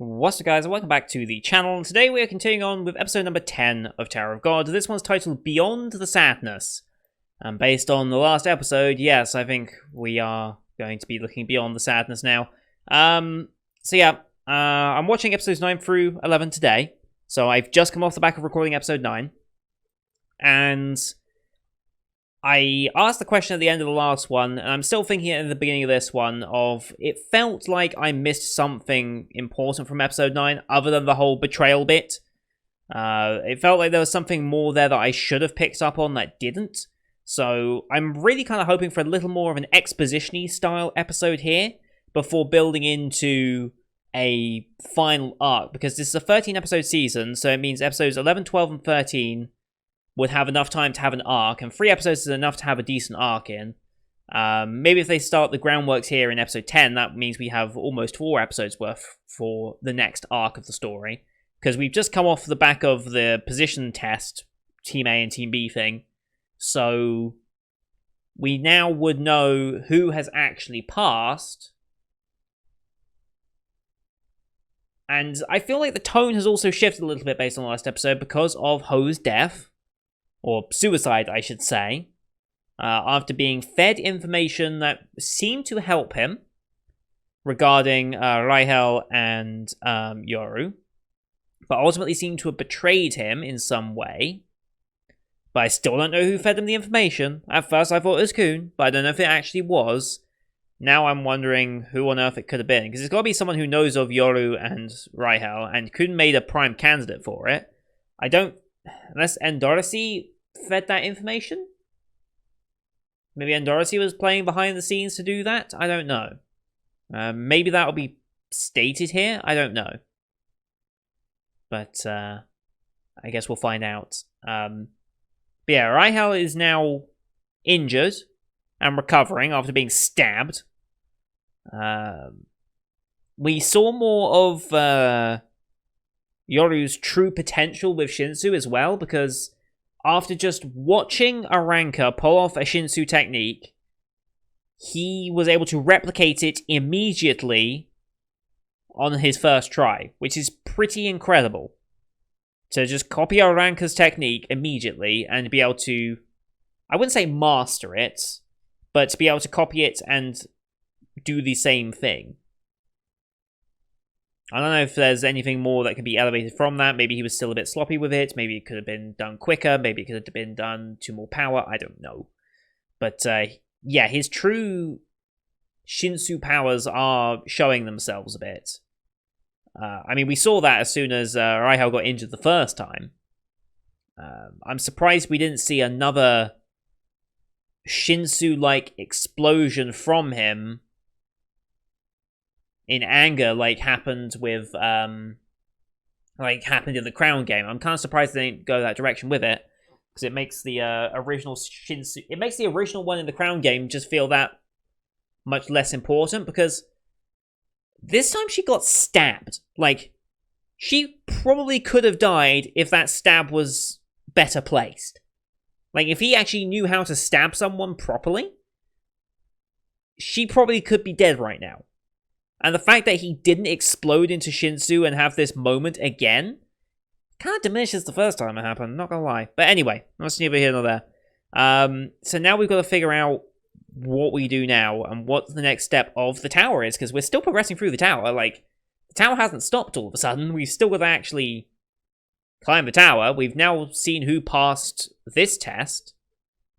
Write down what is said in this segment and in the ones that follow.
What's up, guys, and welcome back to the channel. And today we are continuing on with episode number 10 of Tower of God. This one's titled Beyond the Sadness. And based on the last episode, yes, I think we are going to be looking beyond the sadness now. I'm watching episodes 9 through 11 today. So I've just come off the back of recording episode 9. And I asked the question at the end of the last one, and I'm still thinking at the beginning of this one of, it felt like I missed something important from episode 9, other than the whole betrayal bit. It felt like there was something more there that I should have picked up on that didn't. So I'm really kind of hoping for a little more of an exposition-y style episode here, before building into a final arc, because this is a 13-episode season, so it means episodes 11, 12, and 13 would have enough time to have an arc, and 3 episodes is enough to have a decent arc in. Maybe if they start the groundworks here in episode 10, that means we have almost 4 episodes worth for the next arc of the story. Because we've just come off the back of the position test, Team A and Team B thing. So we now would know who has actually passed. And I feel like the tone has also shifted a little bit based on the last episode because of Ho's death. Or suicide, I should say, after being fed information that seemed to help him regarding Rahel and Yoru, but ultimately seemed to have betrayed him in some way. But I still don't know who fed him the information. At first I thought it was Kun, but I don't know if it actually was. Now I'm wondering who on earth it could have been, because it's got to be someone who knows of Yoru and Rahel, and Kun made a prime candidate for it. Unless Endorsi fed that information? Maybe Endorsi was playing behind the scenes to do that? I don't know. Maybe that'll be stated here? I don't know. But, I guess we'll find out. But yeah, Rahel is now injured and recovering after being stabbed. We saw more of Yoru's true potential with Shinsu as well, because after just watching Arrancar pull off a Shinsu technique, he was able to replicate it immediately on his first try, which is pretty incredible. To just copy Arrancar's technique immediately and be able to, I wouldn't say master it, but to be able to copy it and do the same thing. I don't know if there's anything more that can be elevated from that. Maybe he was still a bit sloppy with it. Maybe it could have been done quicker. Maybe it could have been done to more power. I don't know. But yeah, his true Shinsu powers are showing themselves a bit. I mean, we saw that as soon as Rahel got injured the first time. I'm surprised we didn't see another Shinsu-like explosion from him in anger, like happened with, happened in the Crown game. I'm kind of surprised they didn't go that direction with it, because it makes the original Shinsu, it makes the original one in the Crown game just feel that much less important, because this time she got stabbed. Like, she probably could have died if that stab was better placed. Like, if he actually knew how to stab someone properly, she probably could be dead right now. And the fact that he didn't explode into Shinsu and have this moment again kind of diminishes the first time it happened, not gonna lie. But anyway, that's neither here nor there. So now we've got to figure out what we do now and what the next step of the tower is, because we're still progressing through the tower. Like, the tower hasn't stopped all of a sudden. We've still got to actually climb the tower. We've now seen who passed this test.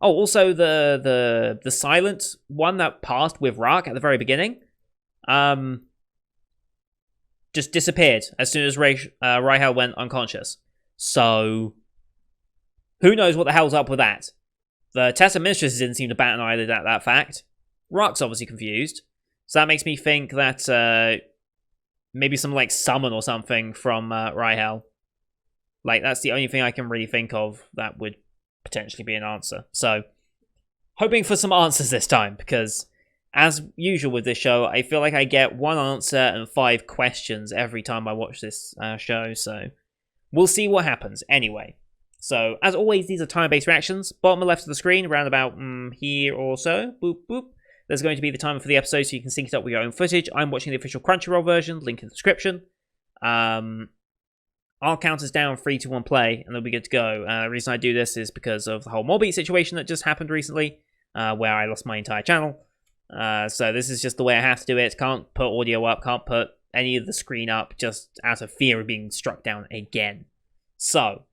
Oh, also the silent one that passed with Rock at the very beginning. Just disappeared as soon as Rahel went unconscious. So, who knows what the hell's up with that? The test administrators didn't seem to bat an eyelid at that fact. Rock's obviously confused. So that makes me think that, maybe some, like, summon or something from, Rahel. Like, that's the only thing I can really think of that would potentially be an answer. So, hoping for some answers this time, because as usual with this show, I feel like I get one answer and 5 questions every time I watch this show, so we'll see what happens. Anyway, so as always, these are time-based reactions. Bottom left of the screen, around about here or so. Boop, boop. There's going to be the timer for the episode, so you can sync it up with your own footage. I'm watching the official Crunchyroll version, link in the description. Our counter's down 3, 2, 1 play, and they'll be good to go. The reason I do this is because of the whole Mobbeat situation that just happened recently, where I lost my entire channel. So this is just the way I have to do it. Can't put audio up, can't put any of the screen up, just out of fear of being struck down again. So,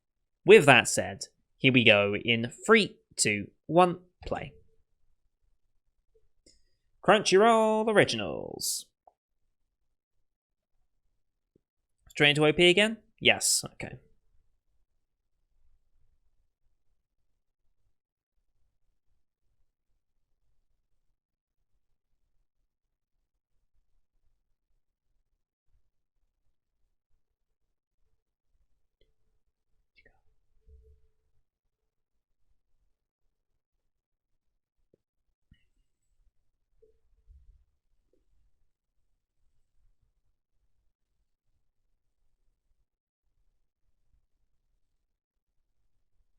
with that said, here we go in 3, 2, 1, play. Crunchyroll Originals. Straight into OP again? Yes, okay.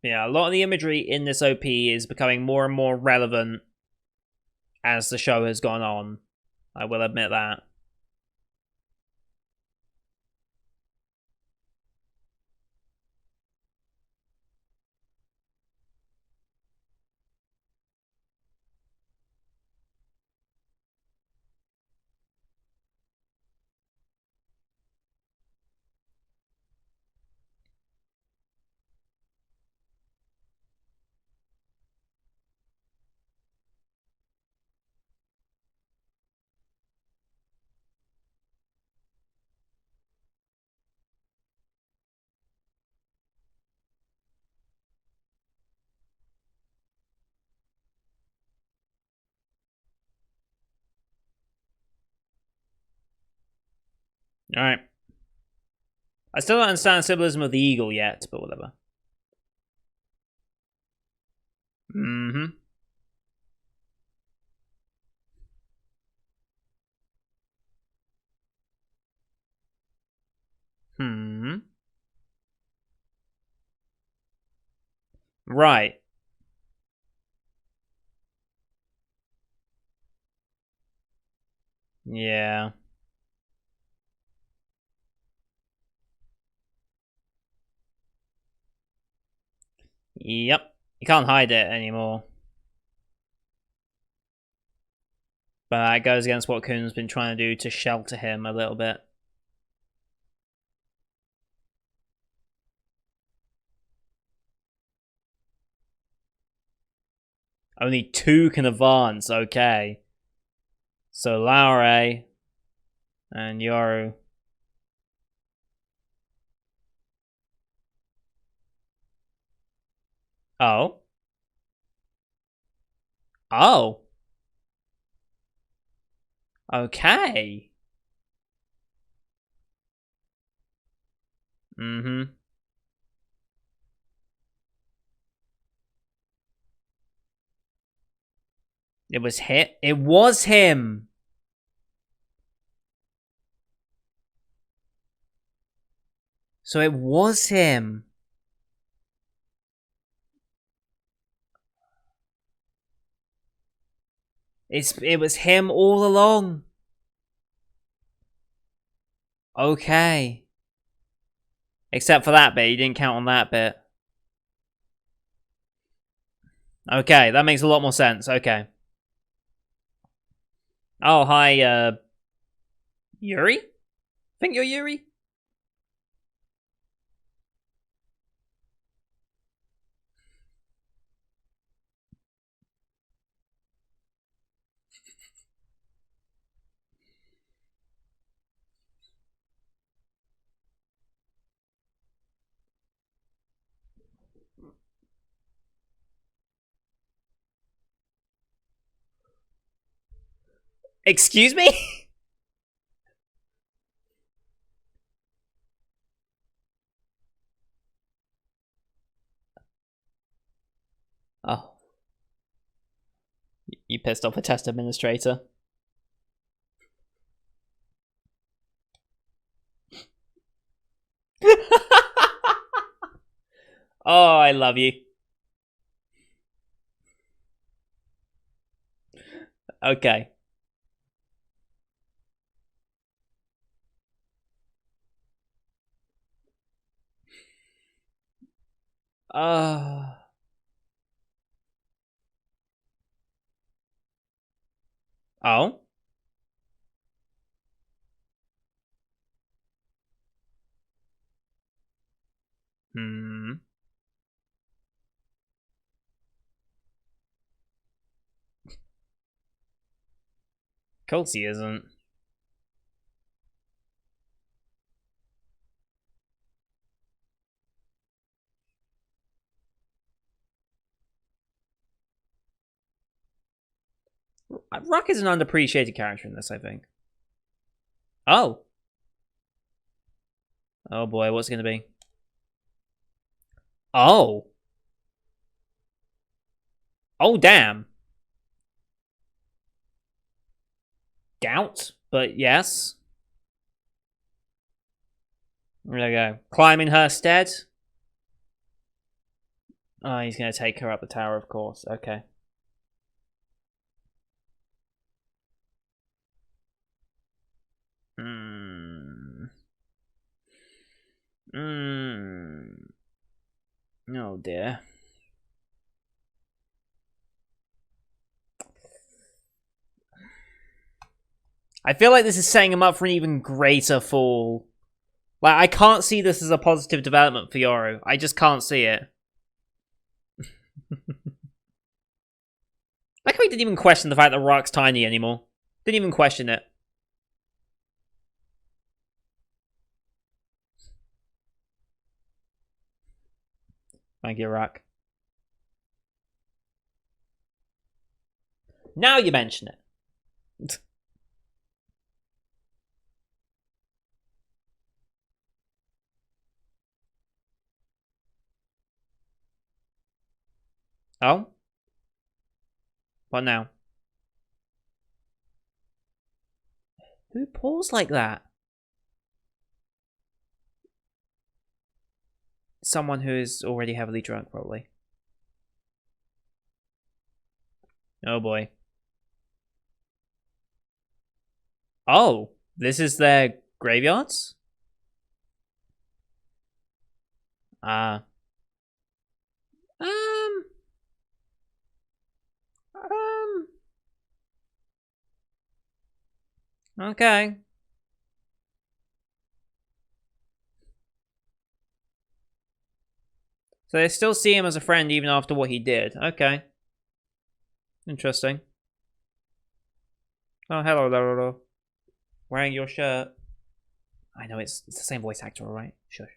Yeah, a lot of the imagery in this OP is becoming more and more relevant as the show has gone on. I will admit that. Alright. I still don't understand the symbolism of the eagle yet, but whatever. Mm-hmm. Hmm. Right. Yeah. Yep. You can't hide it anymore. But that goes against what Kun's been trying to do to shelter him a little bit. Only 2 can advance, okay. So Laure and Yoru. Oh. Oh. Okay. Mm-hmm. It was hit. It was him. So it was him. It was him all along. Okay. Except for that bit, you didn't count on that bit. Okay, that makes a lot more sense. Okay. Oh, hi, Yuri? Think you're Yuri? Excuse me? Oh. You pissed off a test administrator. Oh, I love you. Okay. Uh... Oh? Hmm. Of course he isn't. Rock is an underappreciated character in this, I think. Oh. Oh boy, what's it gonna be? Oh. Oh, damn. Doubt, but yes. There we go. Climb in her stead. Oh, he's gonna take her up the tower, of course. Okay. Hmm. Hmm. Oh dear. I feel like this is setting him up for an even greater fall. Like, I can't see this as a positive development for Yoru. I just can't see it. Like how he didn't even question the fact that Rock's tiny anymore. Didn't even question it. Thank you, Rock. Now you mention it. Oh? What now? Who paused like that? Someone who is already heavily drunk, probably. Oh boy. Oh, this is their graveyards? Ah. Um. Um. Okay. So they still see him as a friend even after what he did. Okay. Interesting. Oh, hello, Lolo. Wearing your shirt. I know it's the same voice actor, alright? Shush.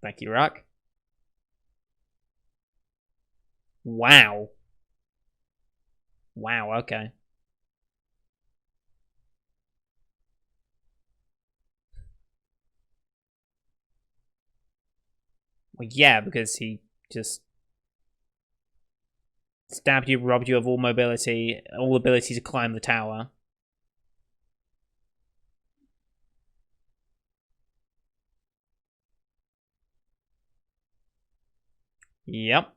Thank you, Rock. Wow. Wow, okay. Well, yeah, because he just stabbed you, robbed you of all mobility, all ability to climb the tower. Yep.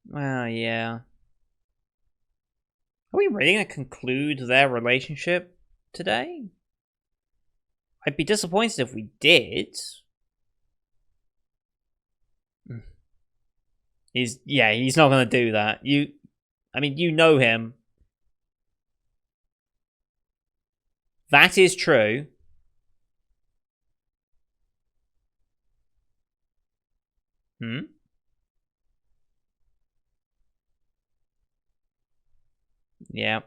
Well, yeah. Are we really going to conclude their relationship today? I'd be disappointed if we did. He's not going to do that. I mean, you know him. That is true. Hmm? Yeah.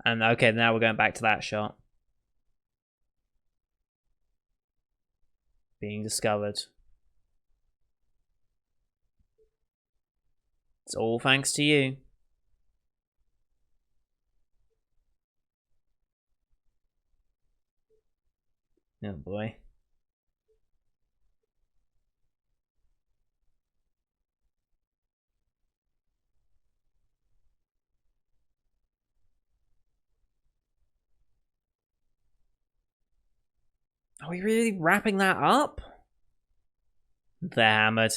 And okay, now we're going back to that shot. Being discovered. It's all thanks to you. Oh boy. we really wrapping that up? They're hammered.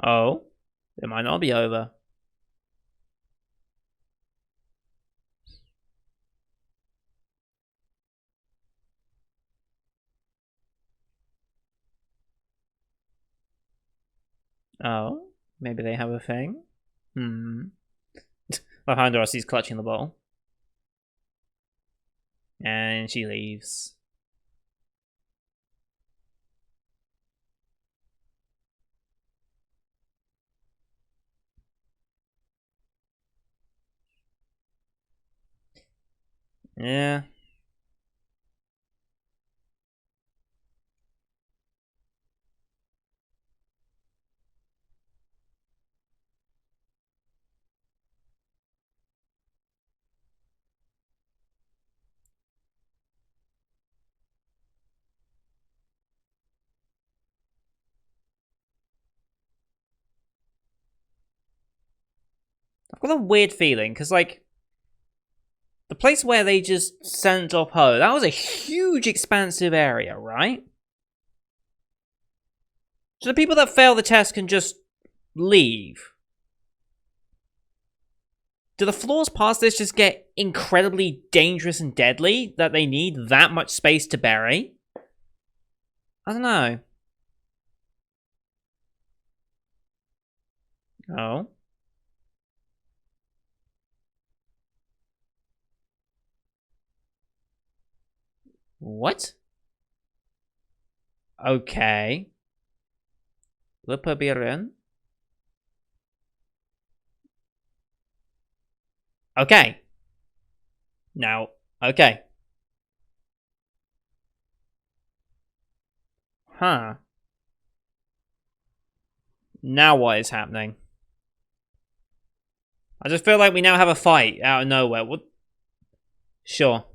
Oh, it might not be over. Oh, maybe they have a thing? Behind us, he's clutching the bottle. And she leaves. Yeah. I've got a weird feeling, because, like, the place where they just sent off Ho, that was a huge, expansive area, right? So the people that fail the test can just leave. Do the floors past this just get incredibly dangerous and deadly that they need that much space to bury? I don't know. Oh. What? Okay. Lupabiren. Okay. Now, okay. Huh. Now what is happening? I just feel like we now have a fight out of nowhere. What? Sure.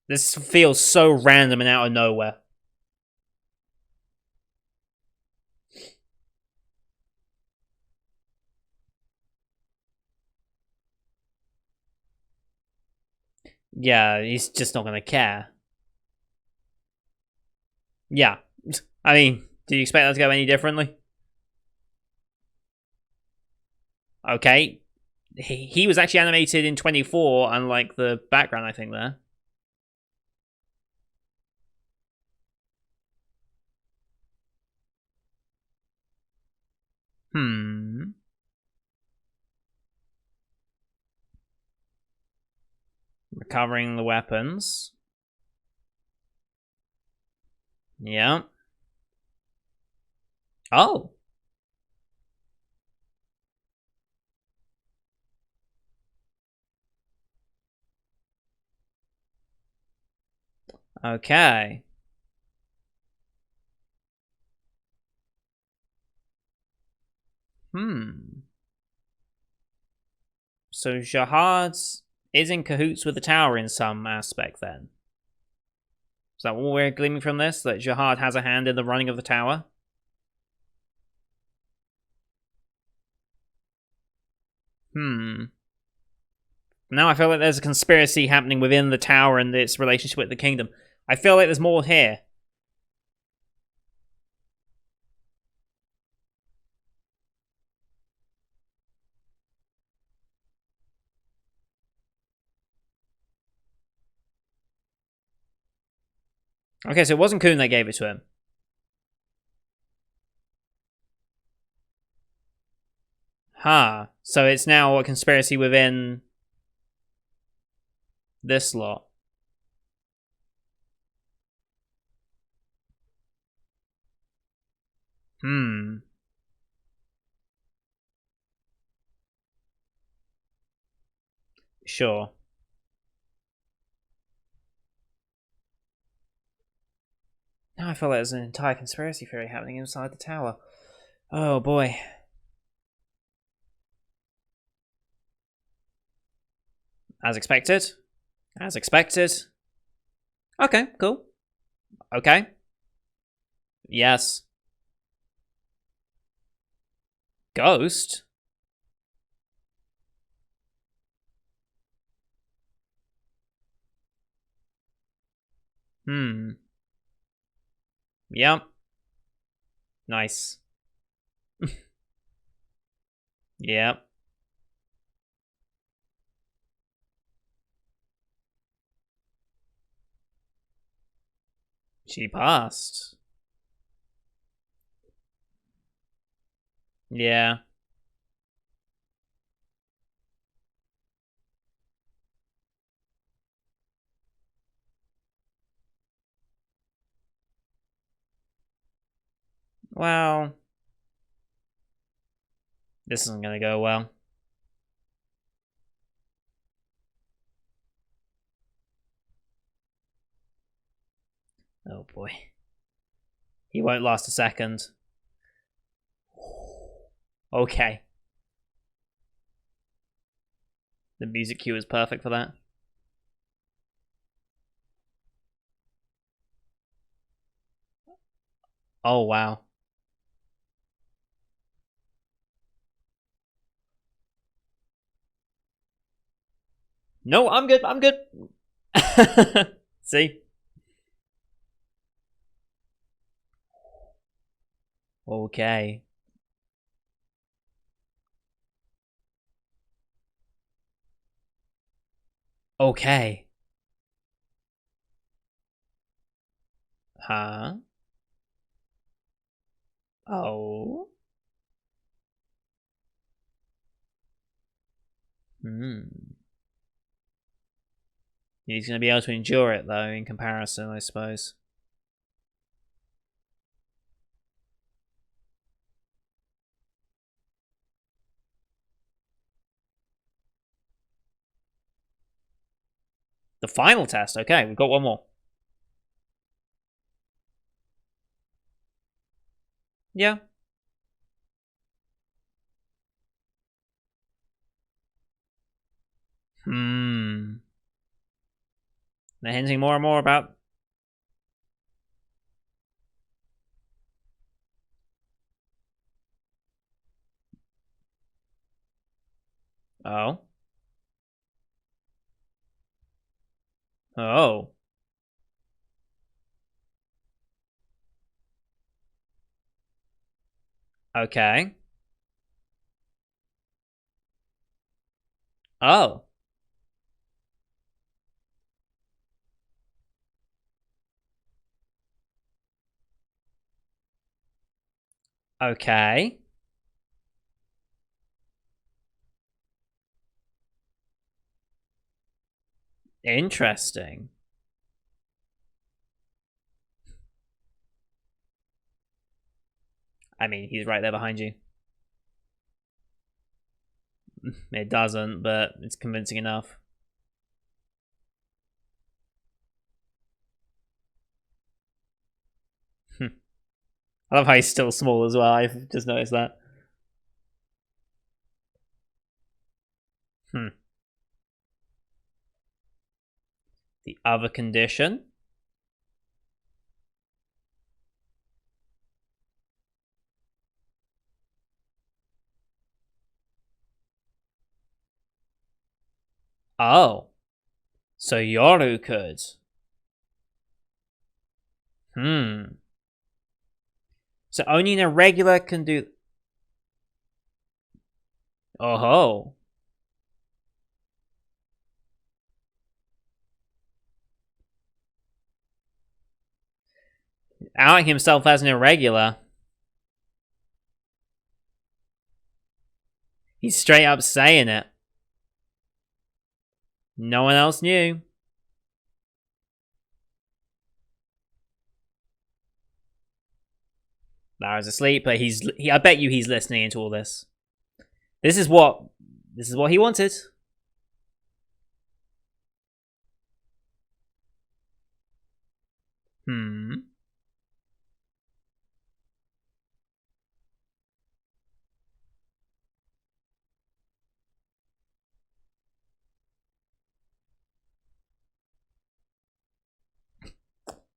This feels so random and out of nowhere. Yeah, he's just not gonna care. Yeah. I mean, do you expect that to go any differently? Okay. He was actually animated in 24, unlike the background, I think, there. Recovering the weapons. Yeah. Oh. Okay. So Jihad is in cahoots with the tower in some aspect, then? Is that what we're gleaming from this? That Jihad has a hand in the running of the tower? Now I feel like there's a conspiracy happening within the tower and its relationship with the kingdom. I feel like there's more here. Okay, so it wasn't Khun that gave it to him. Huh. So it's now a conspiracy within this lot. Sure. Now I feel like there's an entire conspiracy theory happening inside the tower. Oh boy. As expected. As expected. Okay, cool. Okay. Yes. Ghost? Hmm. Yep. Nice. Yep. She passed. Yeah. Well, this isn't gonna go well. Oh boy. He won't last a second. Okay. The music cue is perfect for that. Oh wow. No, I'm good. I'm good. See? Okay. Okay. Huh? Oh. Hmm. He's going to be able to endure it, though, in comparison, I suppose. The final test. Okay, we've got one more. Yeah. Hmm. They're hinting more and more about. Oh. Oh. Okay. Oh. Okay. Interesting. I mean, he's right there behind you. It doesn't, but it's convincing enough. I love how he's still small as well. I've just noticed that. Hmm. The other condition. Oh. So Yoru could. Hmm. So only an irregular can do. Oh ho. Outing himself as an irregular. He's straight up saying it. No one else knew. Lara's asleep, but I bet you he's listening into all this. This is what. This is what he wanted. Hmm.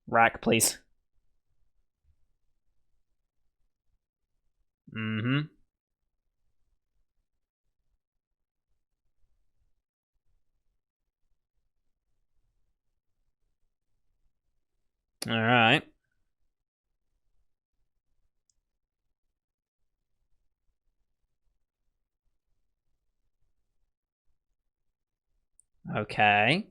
Rack, please. Mm-hmm. Alright. Okay.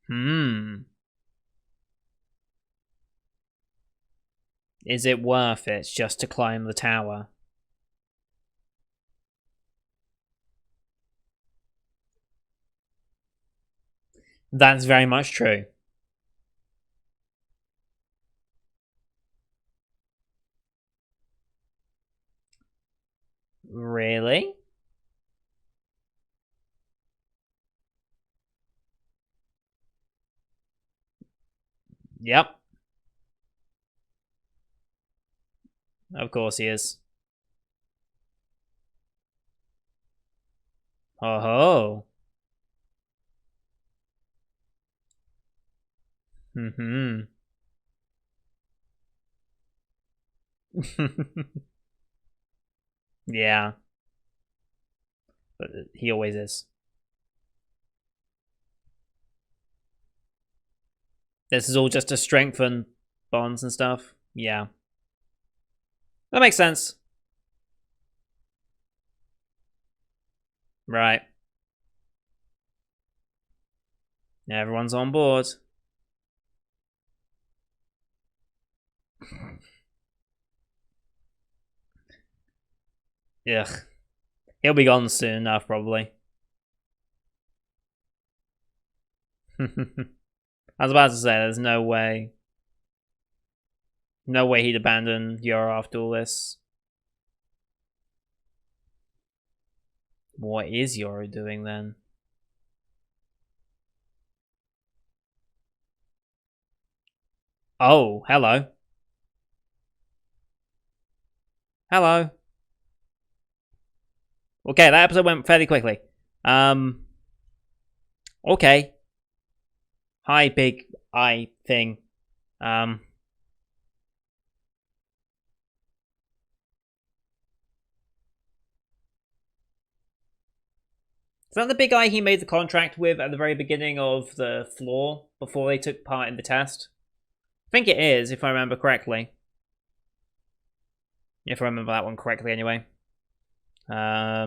Hmm. Is it worth it just to climb the tower? That's very much true. Really? Yep. Of course he is. Oh ho. Mm-hmm. Yeah. But he always is. This is all just to strengthen bonds and stuff. Yeah. That makes sense. Right. Everyone's on board. Ugh. He'll be gone soon enough, probably. I was about to say, there's no way. No way he'd abandon Yara after all this. What is Yara doing then? Oh, hello. Hello. Okay, that episode went fairly quickly. Okay. Hi, big eye thing. Um, is that the big guy he made the contract with at the very beginning of the floor before they took part in the test? I think it is, if I remember correctly. If I remember that one correctly, anyway. Yeah,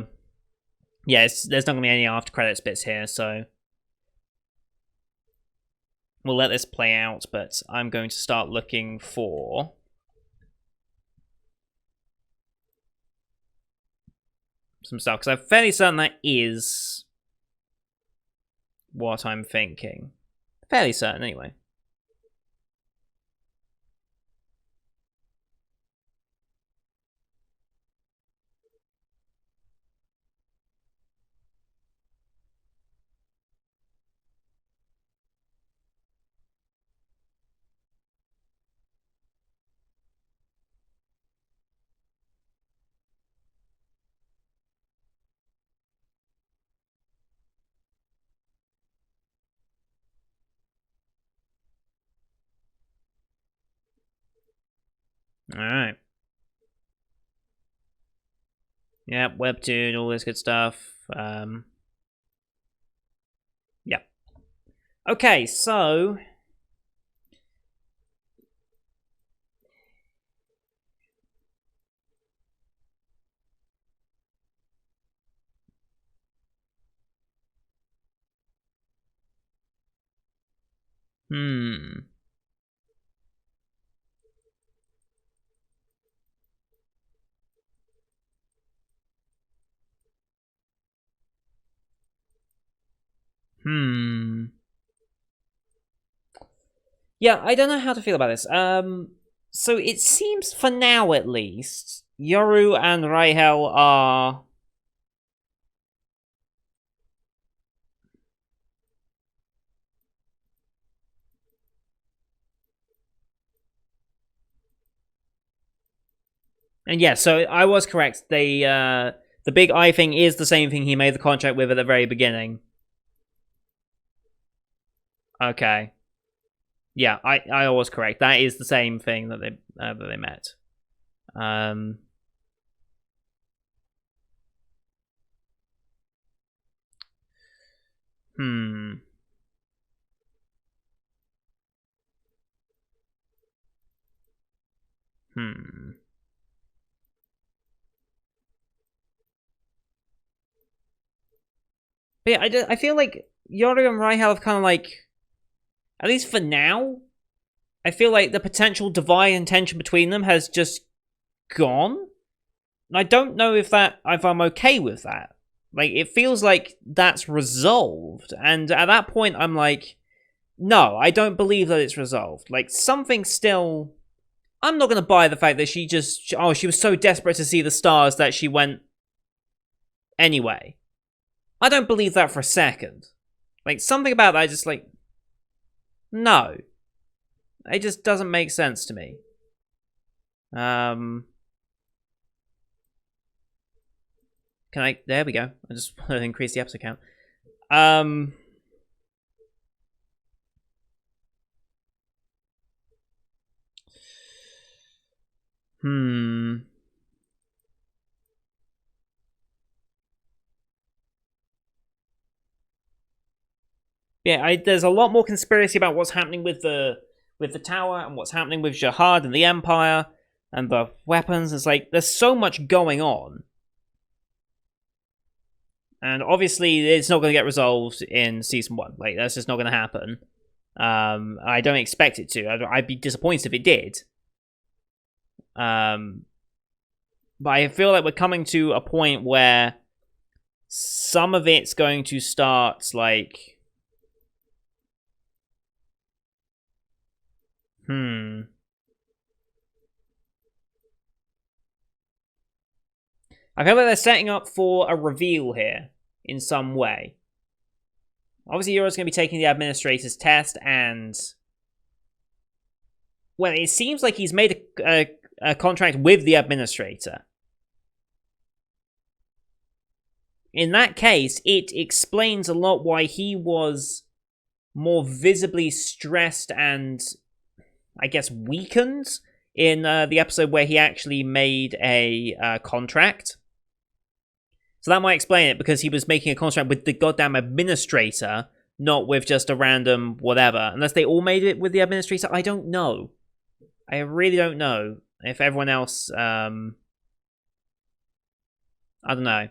there's not going to be any after credits bits here, so we'll let this play out, but I'm going to start looking for some stuff, because I'm fairly certain that is what I'm thinking. Fairly certain, anyway. Alright. Yeah, webtoon, all this good stuff. Yeah. Okay, so hmm. Hmm. Yeah, I don't know how to feel about this. So it seems for now at least, Yoru and Raihel are and yeah, so I was correct. They the big eye thing is the same thing he made the contract with at the very beginning. Okay. Yeah, I was correct. That is the same thing that they met. Hmm. But yeah, I feel like Yoru and Raihel have kind of like, at least for now, I feel like the potential divide and tension between them has just gone. And I don't know if I'm okay with that. Like, it feels like that's resolved. And at that point, I'm like, no, I don't believe that it's resolved. Like, something still... I'm not going to buy the fact that she was so desperate to see the stars that she went anyway. I don't believe that for a second. Like, something about that just like... No. It just doesn't make sense to me. Can I... There we go. I just want to increase the episode count. Yeah, there's a lot more conspiracy about what's happening with the tower and what's happening with Jihad and the Empire and the weapons. It's like there's so much going on, and obviously it's not going to get resolved in season 1. Like, that's just not going to happen. I don't expect it to. I'd be disappointed if it did. But I feel like we're coming to a point where some of it's going to start like... I feel like they're setting up for a reveal here in some way. Obviously, Yoro's going to be taking the administrator's test, and... Well, it seems like he's made a contract with the administrator. In that case, it explains a lot why he was more visibly stressed and, I guess, weakened in the episode where he actually made a contract. So that might explain it, because he was making a contract with the goddamn administrator, not with just a random whatever. Unless they all made it with the administrator, I don't know. I really don't know if everyone else, I don't know.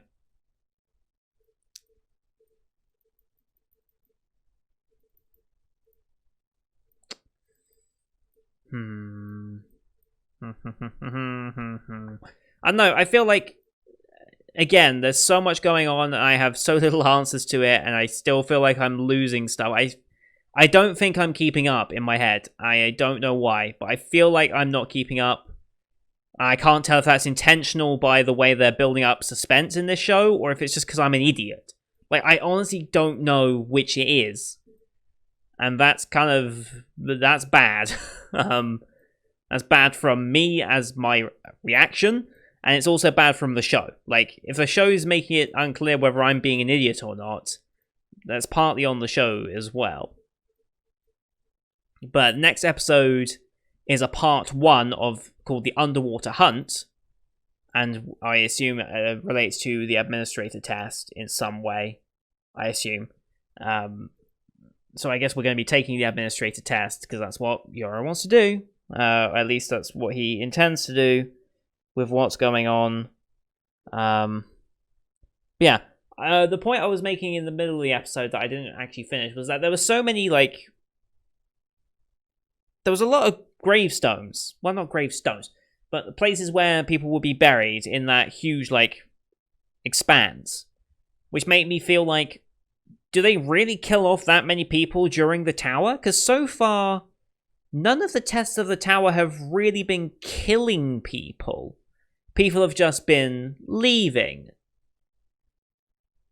I don't know, I feel like, again, there's so much going on, and I have so little answers to it, and I still feel like I'm losing stuff. I don't think I'm keeping up in my head. I don't know why, but I feel like I'm not keeping up. I can't tell if that's intentional by the way they're building up suspense in this show, or if it's just because I'm an idiot. Like, I honestly don't know which it is. And that's that's bad. That's bad from me as my reaction, and it's also bad from the show. Like, if the show's making it unclear whether I'm being an idiot or not, that's partly on the show as well. But next episode is a part 1 called The Underwater Hunt, and I assume it relates to the administrator test in some way. I assume. So I guess we're going to be taking the administrator test, because that's what Yoro wants to do. At least that's what he intends to do with what's going on. Yeah. The point I was making in the middle of the episode that I didn't actually finish was that there were so many, like... There was a lot of gravestones. Well, not gravestones, but places where people would be buried in that huge, like, expanse. Which made me feel like, do they really kill off that many people during the tower? Because so far, none of the tests of the tower have really been killing people. People have just been leaving.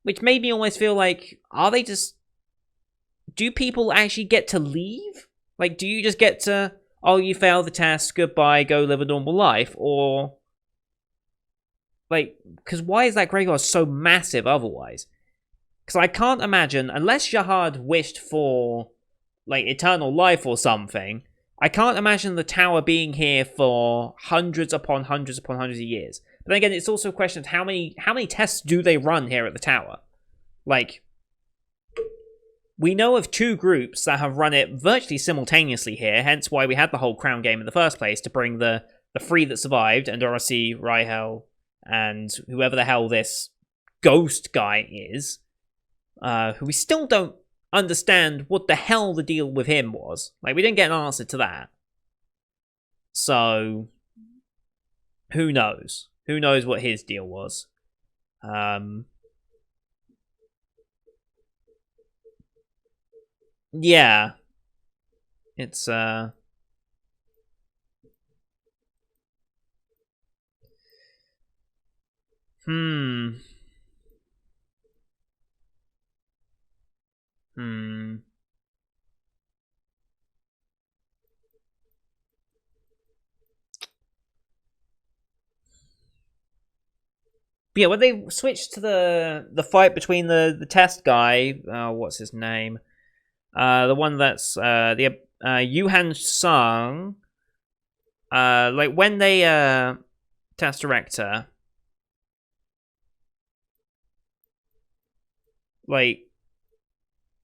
Which made me almost feel like, are they just... Do people actually get to leave? Like, do you just get to, oh, you failed the test, goodbye, go live a normal life? Or Like, because why is that graveyard so massive otherwise? Because I can't imagine, unless Jahad wished for, like, eternal life or something, I can't imagine the tower being here for hundreds upon hundreds upon hundreds of years. But then again, it's also a question of how many tests do they run here at the tower? Like, we know of 2 groups that have run it virtually simultaneously here, hence why we had the whole crown game in the first place, to bring the 3 that survived, Endorasi, Raihel, and whoever the hell this ghost guy is, who we still don't understand what the hell the deal with him was. Like, we didn't get an answer to that. So, who knows? Who knows what his deal was? Yeah. It's, Hmm. But yeah, when they switched to the fight between the test guy, what's his name? The one that's the Yuhan Sung. Like when they test director, like,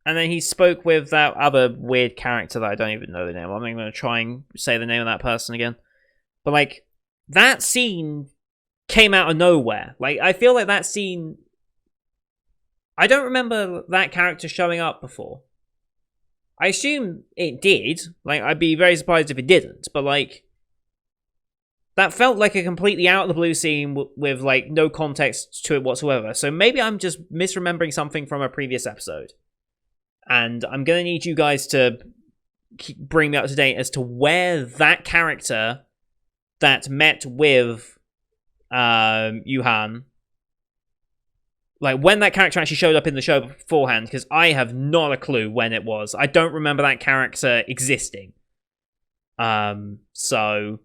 and then he spoke with that other weird character that I don't even know the name. I'm not even going to try and say the name of that person again. But like, that scene came out of nowhere. Like, I feel like that scene, I don't remember that character showing up before. I assume it did. Like, I'd be very surprised if it didn't. But like, that felt like a completely out of the blue scene with like no context to it whatsoever. So maybe I'm just misremembering something from a previous episode. And I'm going to need you guys to bring me up to date as to where that character that met with Yuhan, like when that character actually showed up in the show beforehand, because I have not a clue when it was. I don't remember that character existing. So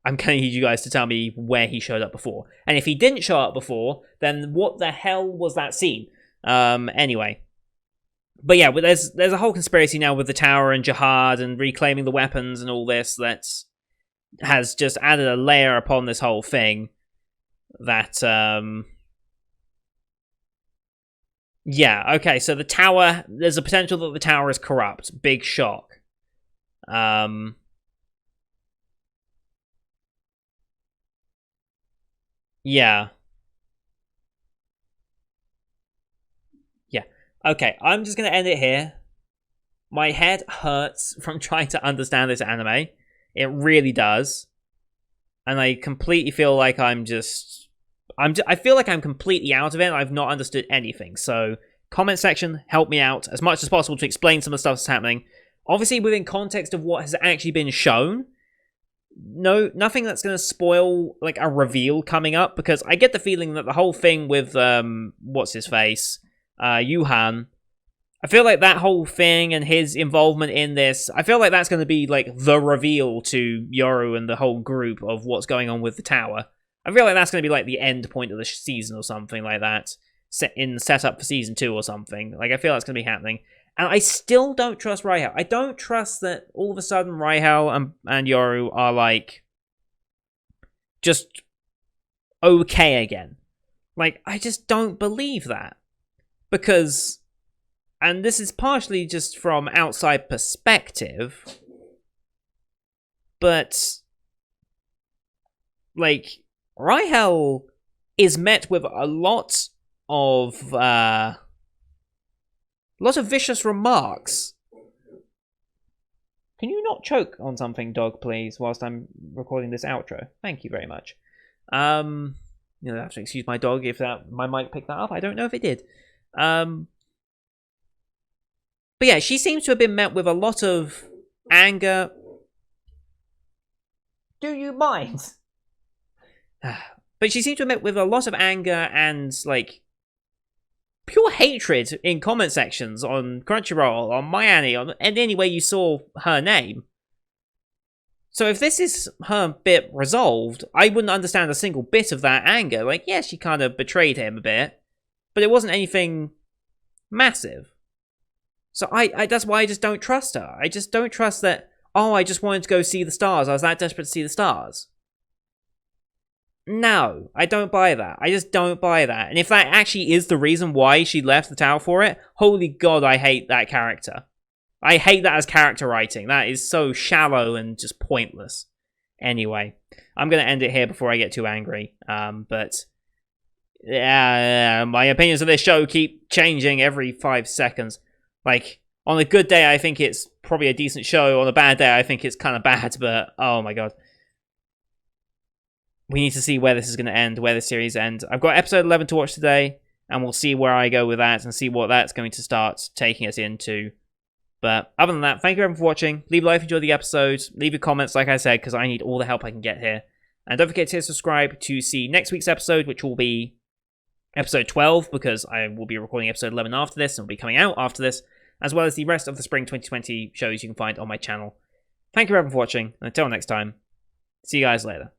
I'm going to need you guys to tell me where he showed up before. And if he didn't show up before, then what the hell was that scene? Anyway. But yeah, there's a whole conspiracy now with the tower and Jahad and reclaiming the weapons and all this that has just added a layer upon this whole thing that, yeah, okay, so the tower, there's a potential that the tower is corrupt. Big shock. Yeah. Yeah. Okay, I'm just going to end it here. My head hurts from trying to understand this anime. It really does. And I completely feel like I feel like I'm completely out of it. I've not understood anything. So, comment section, help me out as much as possible to explain some of the stuff that's happening. Obviously, within context of what has actually been shown. Nothing that's going to spoil like a reveal coming up, because I get the feeling that the whole thing with what's his face, Yuhan, I feel like that whole thing and his involvement in this, I feel like that's going to be like the reveal to Yoru and the whole group of what's going on with the tower. I feel like that's going to be like the end point of the season or something like that, set up for season 2 or something. Like, I feel that's going to be happening. And I still don't trust Raihel. I don't trust that all of a sudden Raihel and Yoru are like just okay again. Like, I just don't believe that. Because, and this is partially just from outside perspective, but like, Raihel is met with a lot of vicious remarks. Can you not choke on something, dog, please, whilst I'm recording this outro? Thank you very much. You'll have to excuse my dog if my mic picked that up. I don't know if it did. But yeah, she seems to have been met with a lot of anger. Do you mind? But she seems to have met with a lot of anger and, like, pure hatred in comment sections on Crunchyroll, on MyAnime, and anywhere you saw her name. So if this is her bit resolved, I wouldn't understand a single bit of that anger. Like, yeah, she kind of betrayed him a bit, but it wasn't anything massive. So I that's why I just don't trust her. I just don't trust that, oh, I just wanted to go see the stars. I was that desperate to see the stars. No, I don't buy that. I just don't buy that. And if that actually is the reason why she left the tower for it, holy god, I hate that character. I hate that as character writing. That is so shallow and just pointless. Anyway, I'm going to end it here before I get too angry. But yeah, my opinions of this show keep changing every 5 seconds. Like, on a good day, I think it's probably a decent show. On a bad day, I think it's kind of bad. But, oh my god. We need to see where this is going to end, where the series ends. I've got episode 11 to watch today, and we'll see where I go with that and see what that's going to start taking us into. But other than that, thank you everyone for watching. Leave a like if you enjoyed the episode. Leave your comments, like I said, because I need all the help I can get here. And don't forget to hit subscribe to see next week's episode, which will be episode 12, because I will be recording episode 11 after this, and will be coming out after this, as well as the rest of the Spring 2020 shows you can find on my channel. Thank you everyone for watching, and until next time, see you guys later.